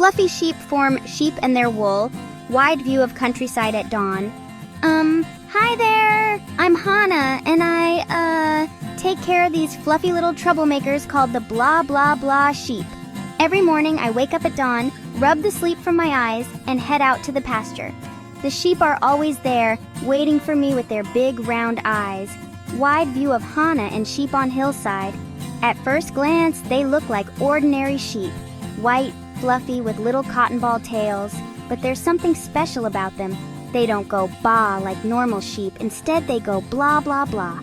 Fluffy sheep form sheep and their wool. Wide view of countryside at dawn. Hi there! I'm Hannah, and I take care of these fluffy little troublemakers called the blah blah blah sheep. Every morning I wake up at dawn, rub the sleep from my eyes, and head out to the pasture. The sheep are always there, waiting for me with their big round eyes. Wide view of Hannah and sheep on hillside. At first glance, they look like ordinary sheep. White, fluffy, with little cotton ball tails. But there's something special about them. They don't go baa like normal sheep. Instead, they go blah blah blah.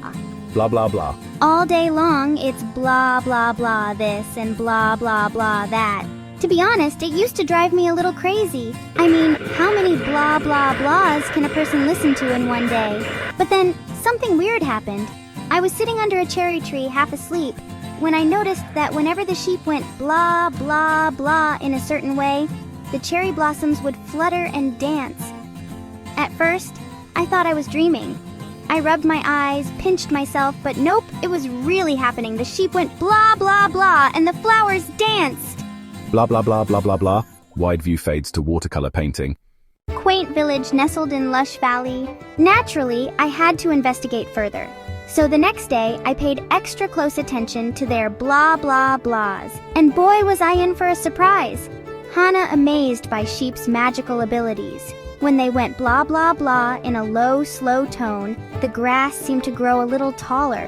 Blah blah blah. All day long, it's blah blah blah this and blah blah blah that. To be honest, it used to drive me a little crazy. I mean, how many blah blah blahs can a person listen to in one day? But then, something weird happened. I was sitting under a cherry tree, half asleep, when I noticed that whenever the sheep went blah blah blah in a certain way, the cherry blossoms would flutter and dance. At first, I thought I was dreaming. I rubbed my eyes, pinched myself, but nope, it was really happening. The sheep went blah blah blah and the flowers danced. Blah blah blah blah blah blah. Wide view fades to watercolor painting. Quaint village nestled in lush valley. Naturally, I had to investigate further. So the next day, I paid extra close attention to their blah blah blahs. And boy was I in for a surprise. Hannah amazed by sheep's magical abilities. When they went blah blah blah in a low, slow tone, the grass seemed to grow a little taller.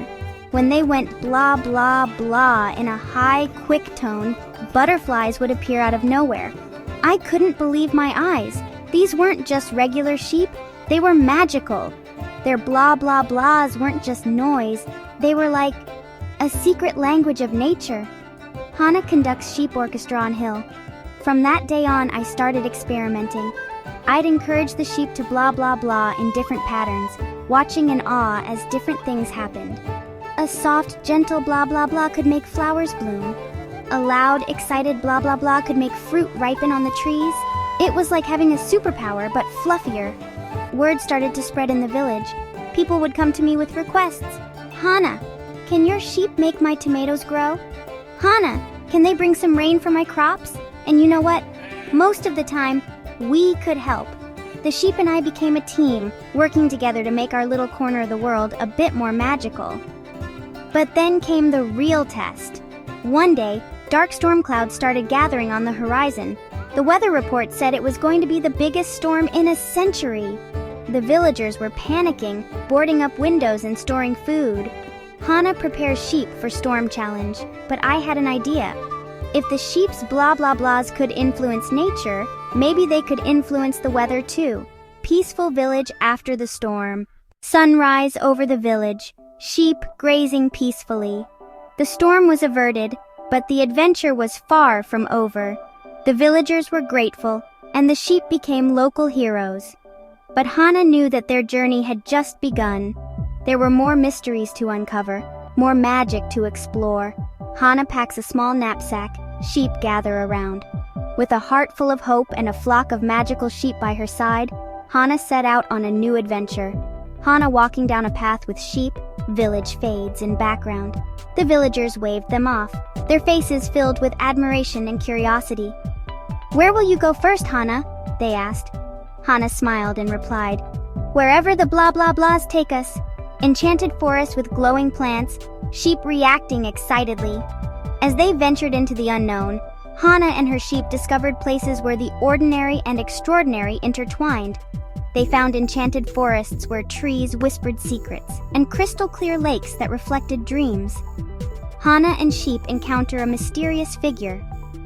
When they went blah blah blah in a high, quick tone, butterflies would appear out of nowhere. I couldn't believe my eyes. These weren't just regular sheep, they were magical. Their blah blah blahs weren't just noise, they were like a secret language of nature. Hannah conducts sheep orchestra on hill. From that day on, I started experimenting. I'd encourage the sheep to blah blah blah in different patterns, watching in awe as different things happened. A soft, gentle blah blah blah could make flowers bloom. A loud, excited blah blah blah could make fruit ripen on the trees. It was like having a superpower, but fluffier. Word started to spread in the village. People would come to me with requests. Hannah, can your sheep make my tomatoes grow? Hannah, can they bring some rain for my crops? And you know what? Most of the time, we could help. The sheep and I became a team, working together to make our little corner of the world a bit more magical. But then came the real test. One day, dark storm clouds started gathering on the horizon. The weather report said it was going to be the biggest storm in a century. The villagers were panicking, boarding up windows and storing food. Hannah prepares sheep for storm challenge, but I had an idea. If the sheep's blah blah blahs could influence nature, maybe they could influence the weather too. Peaceful village after the storm. Sunrise over the village. Sheep grazing peacefully. The storm was averted, but the adventure was far from over. The villagers were grateful, and the sheep became local heroes. But Hannah knew that their journey had just begun. There were more mysteries to uncover, more magic to explore. Hannah packs a small knapsack. Sheep gather around. With a heart full of hope and a flock of magical sheep by her side, Hannah set out on a new adventure. Hannah walking down a path with sheep, village fades in background. The villagers waved them off, their faces filled with admiration and curiosity. Where will you go first, Hannah? They asked. Hannah smiled and replied, wherever the blah blah blahs take us. Enchanted forest with glowing plants, sheep reacting excitedly. As they ventured into the unknown, Hannah and her sheep discovered places where the ordinary and extraordinary intertwined. They found enchanted forests where trees whispered secrets, and crystal-clear lakes that reflected dreams. Hannah and sheep encounter a mysterious figure.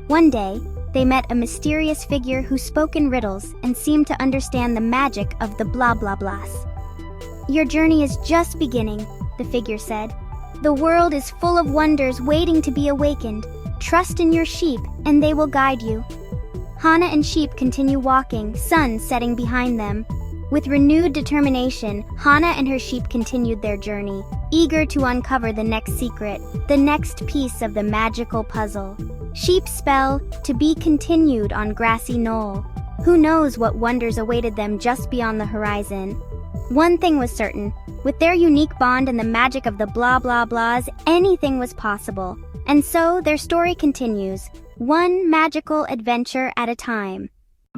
One day, they met a mysterious figure who spoke in riddles and seemed to understand the magic of the blah blah blahs. Your journey is just beginning, the figure said. The world is full of wonders waiting to be awakened. Trust in your sheep, and they will guide you. Hannah and sheep continue walking, sun setting behind them. With renewed determination, Hannah and her sheep continued their journey, eager to uncover the next secret, the next piece of the magical puzzle. Sheep spell, to be continued on grassy knoll. Who knows what wonders awaited them just beyond the horizon? One thing was certain, with their unique bond and the magic of the blah blah blahs, anything was possible. And so their story continues, one magical adventure at a time.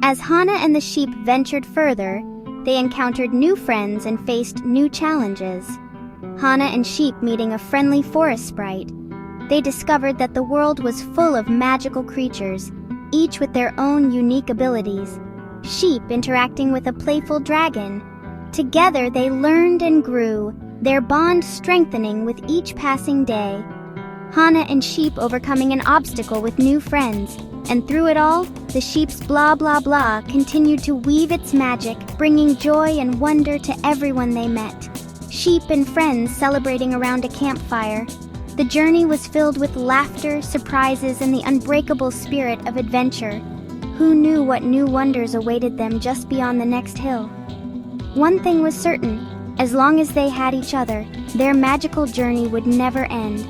As Hannah and the sheep ventured further, they encountered new friends and faced new challenges. Hannah and Sheep meeting a friendly forest sprite. They discovered that the world was full of magical creatures, each with their own unique abilities. Sheep interacting with a playful dragon. Together they learned and grew, their bond strengthening with each passing day. Hannah and Sheep overcoming an obstacle with new friends. And through it all, the sheep's blah blah blah continued to weave its magic, bringing joy and wonder to everyone they met. Sheep and friends celebrating around a campfire. The journey was filled with laughter, surprises, and the unbreakable spirit of adventure. Who knew what new wonders awaited them just beyond the next hill? One thing was certain, as long as they had each other, their magical journey would never end.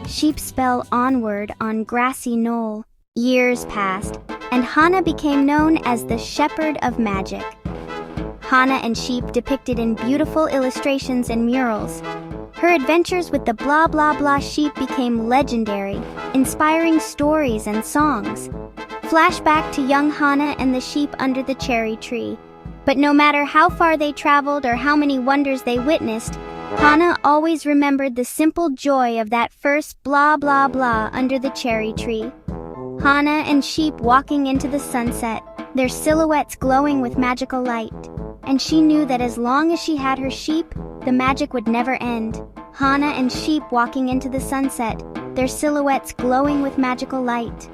Sheep spell onward on grassy knoll. Years passed, and Hannah became known as the Shepherd of Magic. Hannah and Sheep depicted in beautiful illustrations and murals. Her adventures with the blah blah blah sheep became legendary, inspiring stories and songs. Flashback to young Hannah and the sheep under the cherry tree. But no matter how far they traveled or how many wonders they witnessed, Hannah always remembered the simple joy of that first blah blah blah under the cherry tree. Hannah and Sheep walking into the sunset, their silhouettes glowing with magical light. And she knew that as long as she had her sheep, the magic would never end. Hannah and Sheep walking into the sunset, their silhouettes glowing with magical light.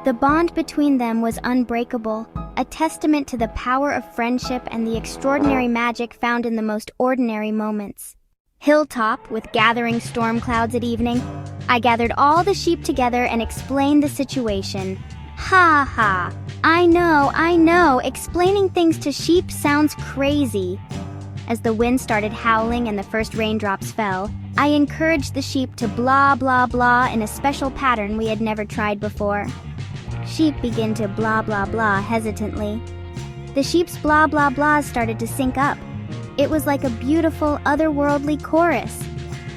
The bond between them was unbreakable, a testament to the power of friendship and the extraordinary magic found in the most ordinary moments. Hilltop, with gathering storm clouds at evening, I gathered all the sheep together and explained the situation. Ha ha! I know, explaining things to sheep sounds crazy. As the wind started howling and the first raindrops fell, I encouraged the sheep to blah blah blah in a special pattern we had never tried before. Sheep began to blah blah blah hesitantly. The sheep's blah blah blahs started to sync up. It was like a beautiful, otherworldly chorus.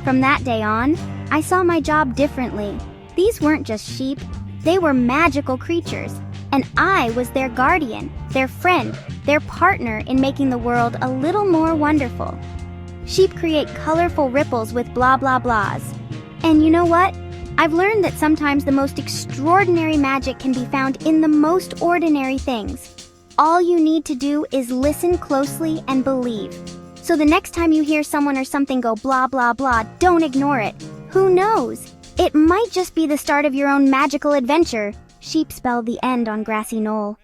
From that day on, I saw my job differently. These weren't just sheep, they were magical creatures, and I was their guardian, their friend, their partner in making the world a little more wonderful. Sheep create colorful ripples with blah blah blahs. And you know what? I've learned that sometimes the most extraordinary magic can be found in the most ordinary things. All you need to do is listen closely and believe. So the next time you hear someone or something go blah blah blah, don't ignore it. Who knows? It might just be the start of your own magical adventure. Sheep spell the end on grassy knoll.